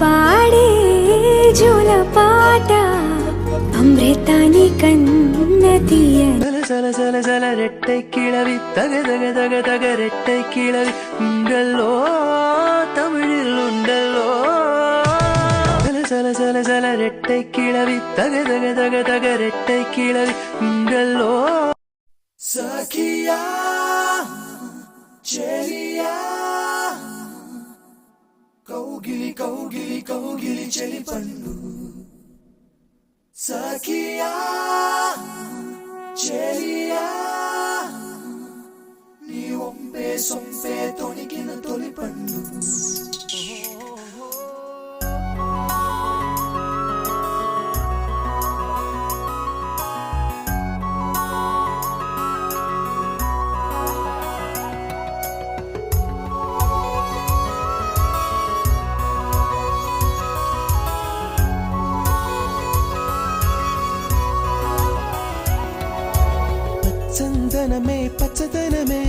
పాడే జోలపాట అమృతాని కన్నతియ సల సల సల రెట్టై కిళవి తగ తగ తగ తగ రెట్టై కిళవి ఉండల్లో తమిழில் ఉండల్లో సల సల సల రెట్టై కిళవి తగ తగ తగ తగ రెట్టై కిళవి ఉండల్లో సఖియా చెలియా కౌగిలి కౌగిలి కౌగిలి చెలి పండు సఖియా చెలియా నీ ఒంపే సొంపే తొణికిన తొలి పండు చందనమే పచ్చదనమే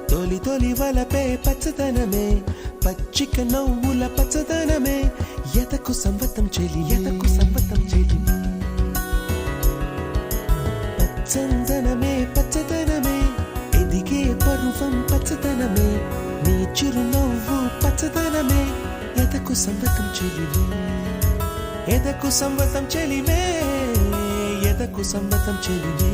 తొలి తొలి వలపే పచ్చదనమే పచ్చిక నవ్వుల పచ్చదనమే ఎదకు సంవతం చెలి ఎదకు సంవతం చెలి చందనమే పచ్చదనమే ఎదిగే పరువం పచ్చదనమే నీ చిరునవ్వు పచ్చదనమే ఎదకు సంవతం చెలివే ఎదకు సంవతం చెలివే ఎదకు సంవతం చెలివే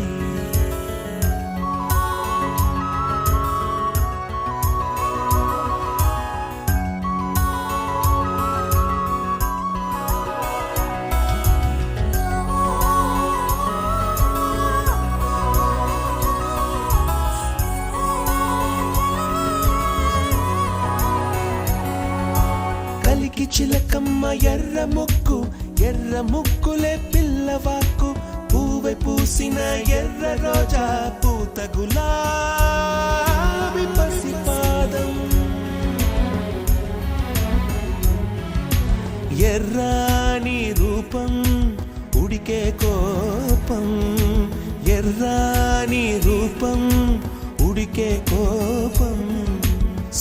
కలికి చిలకమ్మ ఎర్ర ముక్కులే పిల్లవాకు పూవై పూసిన ఎర్ర రోజా పూత గులాబీ పసిపాదం ఎర్రాని రూపం ఉడికే కోపం ఎర్రాని రూపం ఉడికే కోపం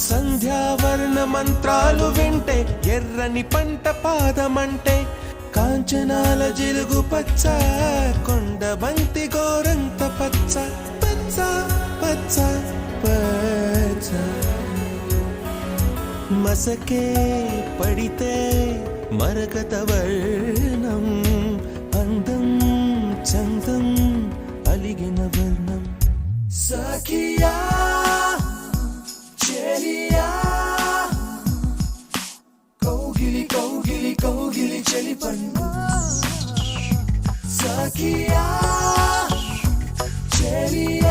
సంధ్యావర్ణ మంత్రాలు వింటే ఎర్రని పంట పాదమంటే కాంచనాల జిలుగు పచ్చ కొండ బంతి గోరంత పచ్చ పచ్చ పచ్చ పచ్చ మసకే పడితే మరకత వర్ణం అందం చందం అలిగిన వర్ణం సఖియా చెలియా కౌగిలి కౌగిలి కౌగిలి చెలి పండు సఖియా చెలియా